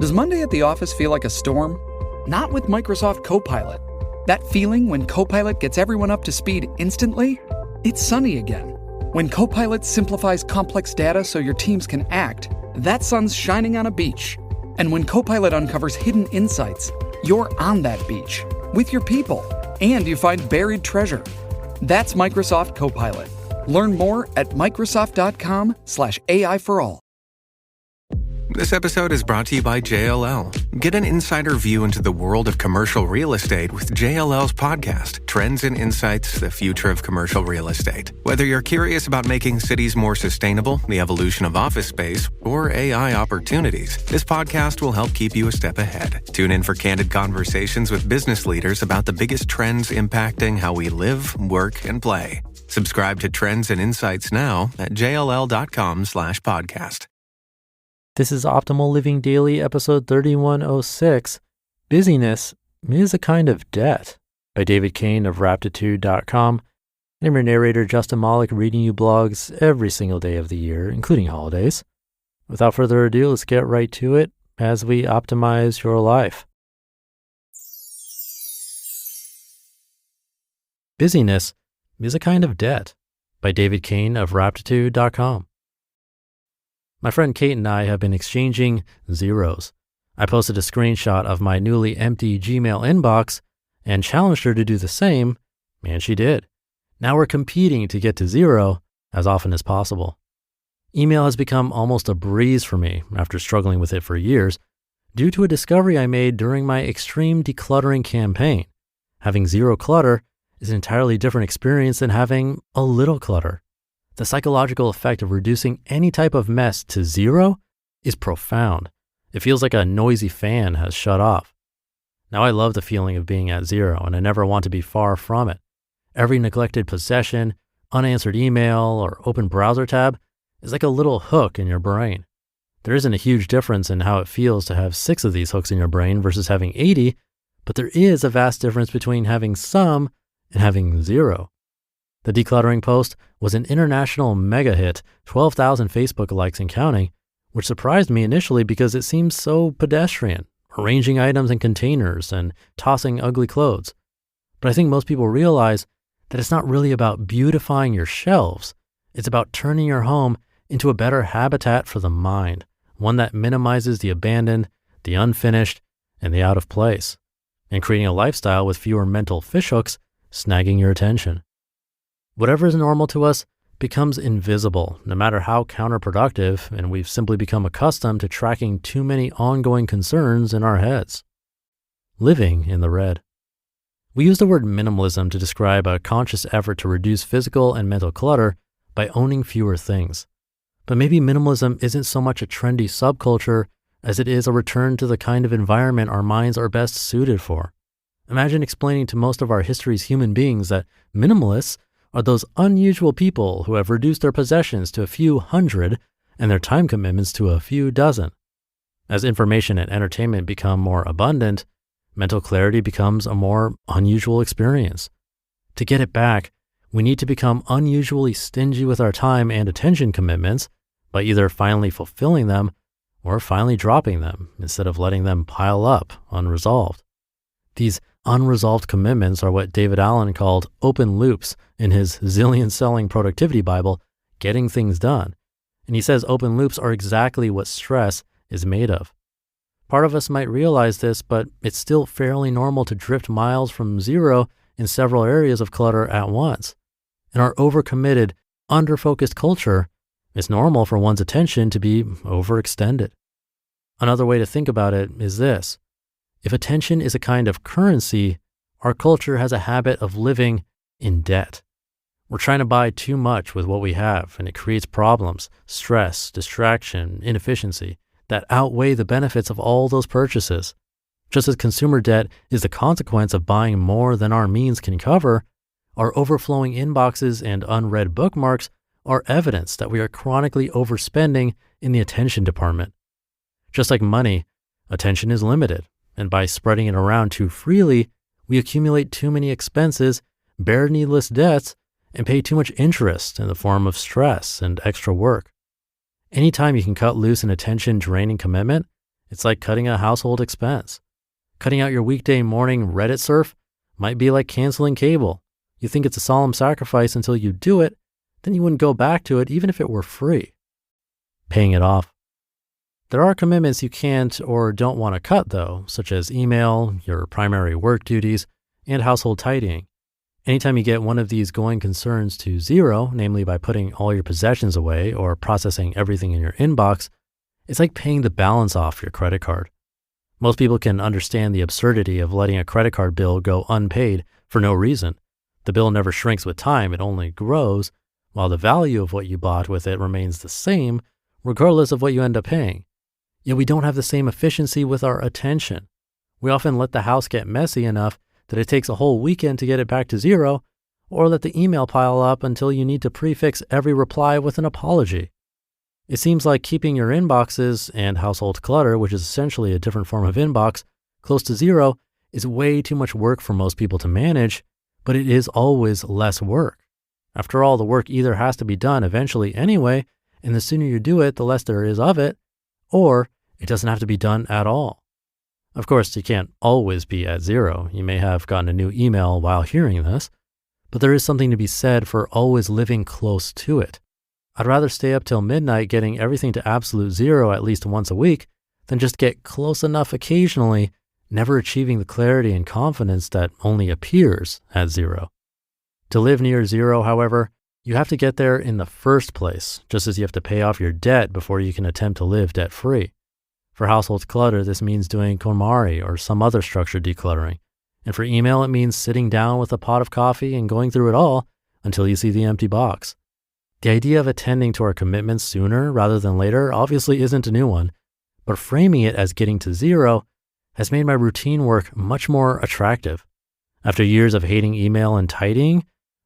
Does Monday at the office feel like a storm? Not with Microsoft Copilot. That feeling when Copilot gets everyone up to speed instantly? It's sunny again. When Copilot simplifies complex data so your teams can act, that sun's shining on a beach. And when Copilot uncovers hidden insights, you're on that beach with your people, and you find buried treasure. That's Microsoft Copilot. Learn more at Microsoft.com/AI for all. This episode is brought to you by JLL. Get an insider view into the world of commercial real estate with JLL's podcast, Trends and Insights, the Future of Commercial Real Estate. Whether you're curious about making cities more sustainable, the evolution of office space, or AI opportunities, this podcast will help keep you a step ahead. Tune in for candid conversations with business leaders about the biggest trends impacting how we live, work, and play. Subscribe to Trends and Insights now at jll.com/podcast. This is Optimal Living Daily, episode 3106, Busyness is a Kind of Debt, by David Cain of Raptitude.com. I'm your narrator, Justin Malik, reading you blogs every single day of the year, including holidays. Without further ado, let's get right to it as we optimize your life. Busyness is a Kind of Debt, by David Cain of Raptitude.com. My friend Kate and I have been exchanging zeros. I posted a screenshot of my newly empty Gmail inbox and challenged her to do the same, and she did. Now we're competing to get to zero as often as possible. Email has become almost a breeze for me after struggling with it for years due to a discovery I made during my extreme decluttering campaign. Having zero clutter is an entirely different experience than having a little clutter. The psychological effect of reducing any type of mess to zero is profound. It feels like a noisy fan has shut off. Now I love the feeling of being at zero, and I never want to be far from it. Every neglected possession, unanswered email, or open browser tab is like a little hook in your brain. There isn't a huge difference in how it feels to have 6 of these hooks in your brain versus having 80, but there is a vast difference between having some and having zero. The decluttering post was an international mega hit, 12,000 Facebook likes and counting, which surprised me initially because it seems so pedestrian, arranging items in containers and tossing ugly clothes. But I think most people realize that it's not really about beautifying your shelves. It's about turning your home into a better habitat for the mind, one that minimizes the abandoned, the unfinished, and the out of place, and creating a lifestyle with fewer mental fishhooks snagging your attention. Whatever is normal to us becomes invisible, no matter how counterproductive, and we've simply become accustomed to tracking too many ongoing concerns in our heads. Living in the red. We use the word minimalism to describe a conscious effort to reduce physical and mental clutter by owning fewer things. But maybe minimalism isn't so much a trendy subculture as it is a return to the kind of environment our minds are best suited for. Imagine explaining to most of our history's human beings that minimalists are those unusual people who have reduced their possessions to a few hundred and their time commitments to a few dozen. As information and entertainment become more abundant, mental clarity becomes a more unusual experience. To get it back, we need to become unusually stingy with our time and attention commitments by either finally fulfilling them or finally dropping them instead of letting them pile up unresolved. These unresolved commitments are what David Allen called open loops in his zillion-selling productivity Bible, Getting Things Done. And he says open loops are exactly what stress is made of. Part of us might realize this, but it's still fairly normal to drift miles from zero in several areas of clutter at once. In our overcommitted, under-focused culture, it's normal for one's attention to be overextended. Another way to think about it is this. If attention is a kind of currency, our culture has a habit of living in debt. We're trying to buy too much with what we have, and it creates problems, stress, distraction, inefficiency that outweigh the benefits of all those purchases. Just as consumer debt is the consequence of buying more than our means can cover, our overflowing inboxes and unread bookmarks are evidence that we are chronically overspending in the attention department. Just like money, attention is limited. And by spreading it around too freely, we accumulate too many expenses, bear needless debts, and pay too much interest in the form of stress and extra work. Anytime you can cut loose an attention-draining commitment, It's like cutting a household expense. Cutting out your weekday morning Reddit surf might be like canceling cable. You think it's a solemn sacrifice until you do it, then you wouldn't go back to it even if it were free. Paying it off. There are commitments you can't or don't want to cut though, such as email, your primary work duties, and household tidying. Anytime you get one of these going concerns to zero, namely by putting all your possessions away or processing everything in your inbox, it's like paying the balance off your credit card. Most people can understand the absurdity of letting a credit card bill go unpaid for no reason. The bill never shrinks with time, it only grows, while the value of what you bought with it remains the same, regardless of what you end up paying. Yet we don't have the same efficiency with our attention. We often let the house get messy enough that it takes a whole weekend to get it back to zero, or let the email pile up until you need to prefix every reply with an apology. It seems like keeping your inboxes and household clutter, which is essentially a different form of inbox, close to zero is way too much work for most people to manage, but it is always less work. After all, the work either has to be done eventually anyway, and the sooner you do it, the less there is of it, or it doesn't have to be done at all. Of course, you can't always be at zero. You may have gotten a new email while hearing this, but there is something to be said for always living close to it. I'd rather stay up till midnight getting everything to absolute zero at least once a week than just get close enough occasionally, never achieving the clarity and confidence that only appears at zero. To live near zero, however, you have to get there in the first place, just as you have to pay off your debt before you can attempt to live debt-free. For household clutter, this means doing KonMari or some other structured decluttering. And for email, it means sitting down with a pot of coffee and going through it all until you see the empty box. The idea of attending to our commitments sooner rather than later obviously isn't a new one, but framing it as getting to zero has made my routine work much more attractive. After years of hating email and tidying,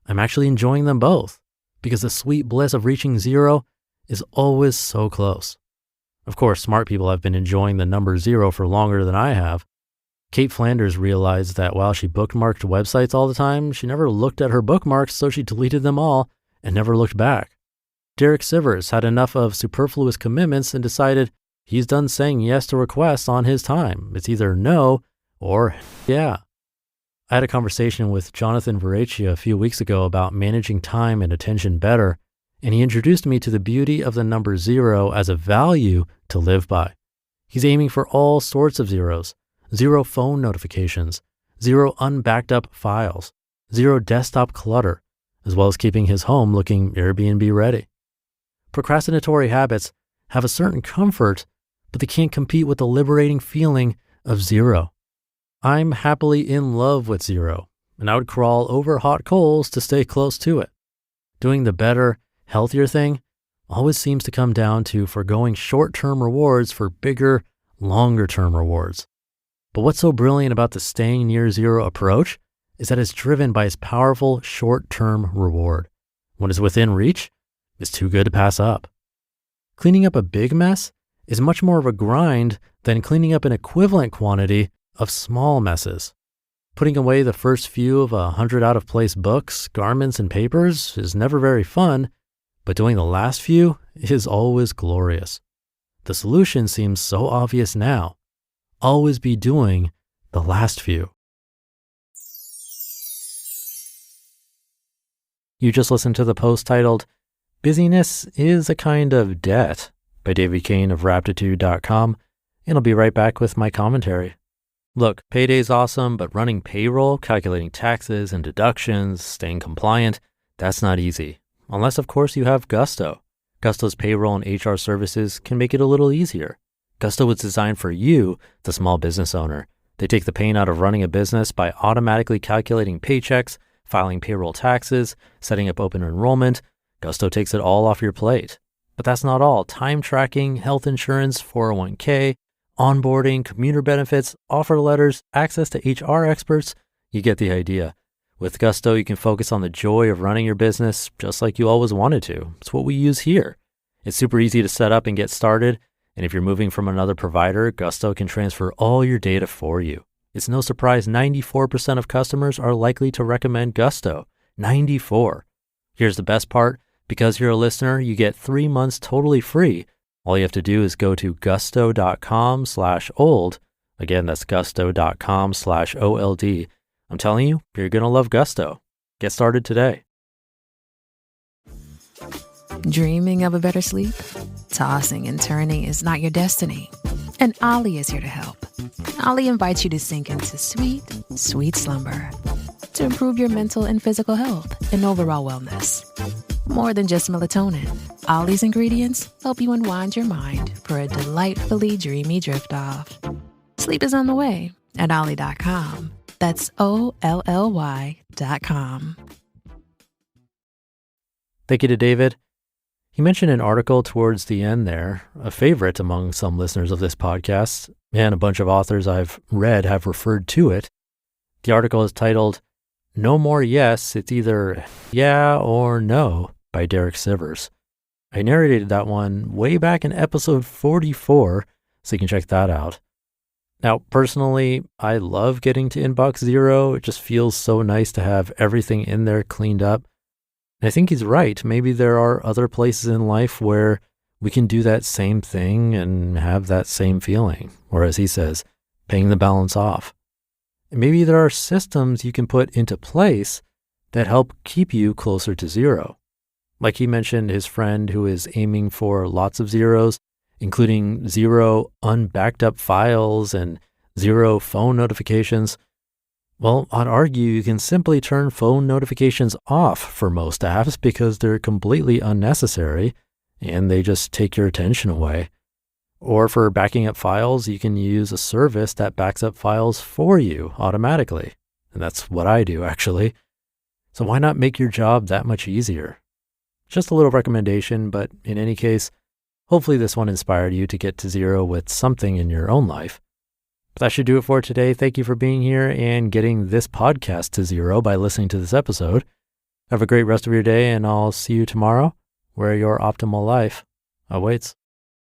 I'm actually enjoying them both because the sweet bliss of reaching zero is always so close. Of course, smart people have been enjoying the number zero for longer than I have. Kate Flanders realized that while she bookmarked websites all the time, she never looked at her bookmarks, so she deleted them all and never looked back. Derek Sivers had enough of superfluous commitments and decided he's done saying yes to requests on his time. It's either no or yeah. I had a conversation with Jonathan Varechia a few weeks ago about managing time and attention better, and he introduced me to the beauty of the number zero as a value to live by. He's aiming for all sorts of zeros: zero phone notifications, zero unbacked up files, zero desktop clutter, as well as keeping his home looking Airbnb ready. Procrastinatory habits have a certain comfort, but they can't compete with the liberating feeling of zero. I'm happily in love with zero, and I would crawl over hot coals to stay close to it. Doing the better, healthier thing always seems to come down to forgoing short-term rewards for bigger, longer-term rewards. But what's so brilliant about the staying near zero approach is that it's driven by its powerful short-term reward. What is within reach is too good to pass up. Cleaning up a big mess is much more of a grind than cleaning up an equivalent quantity of small messes. Putting away the first few of 100 out-of-place books, garments, and papers is never very fun, but doing the last few is always glorious. The solution seems so obvious now. Always be doing the last few. You just listened to the post titled, Busyness is a Kind of Debt by David Cain of Raptitude.com, and I'll be right back with my commentary. Look, payday's awesome, but running payroll, calculating taxes and deductions, staying compliant, that's not easy. Unless, of course, you have Gusto. Gusto's payroll and HR services can make it a little easier. Gusto was designed for you, the small business owner. They take the pain out of running a business by automatically calculating paychecks, filing payroll taxes, setting up open enrollment. Gusto takes it all off your plate. But that's not all. Time tracking, health insurance, 401k, onboarding, commuter benefits, offer letters, access to HR experts. You get the idea. With Gusto, you can focus on the joy of running your business just like you always wanted to. It's what we use here. It's super easy to set up and get started. And if you're moving from another provider, Gusto can transfer all your data for you. It's no surprise 94% of customers are likely to recommend Gusto. 94. Here's the best part. Because you're a listener, you get 3 months totally free All you have to do is go to gusto.com/old. Again, that's gusto.com/OLD. I'm telling you, you're going to love Gusto. Get started today. Dreaming of a better sleep? Tossing and turning is not your destiny. And Ollie is here to help. Ollie invites you to sink into sweet, sweet slumber to improve your mental and physical health and overall wellness. More than just melatonin, Ollie's ingredients help you unwind your mind for a delightfully dreamy drift off. Sleep is on the way at Ollie.com. That's OLLY.com. Thank you to David. He mentioned an article towards the end there, a favorite among some listeners of this podcast, and a bunch of authors I've read have referred to it. The article is titled, "No More Yes, It's Either Yeah or No" by Derek Sivers. I narrated that one way back in episode 44, so you can check that out. Now, personally, I love getting to inbox zero. It just feels so nice to have everything in there cleaned up. And I think he's right. Maybe there are other places in life where we can do that same thing and have that same feeling, or as he says, paying the balance off. And maybe there are systems you can put into place that help keep you closer to zero. Like he mentioned his friend who is aiming for lots of zeros, including 0 unbacked up files and 0 phone notifications. Well, I'd argue you can simply turn phone notifications off for most apps because they're completely unnecessary and they just take your attention away. Or for backing up files, you can use a service that backs up files for you automatically. And that's what I do, actually. So why not make your job that much easier? Just a little recommendation, but in any case, hopefully this one inspired you to get to zero with something in your own life. But that should do it for today. Thank you for being here and getting this podcast to zero by listening to this episode. Have a great rest of your day, and I'll see you tomorrow where your optimal life awaits.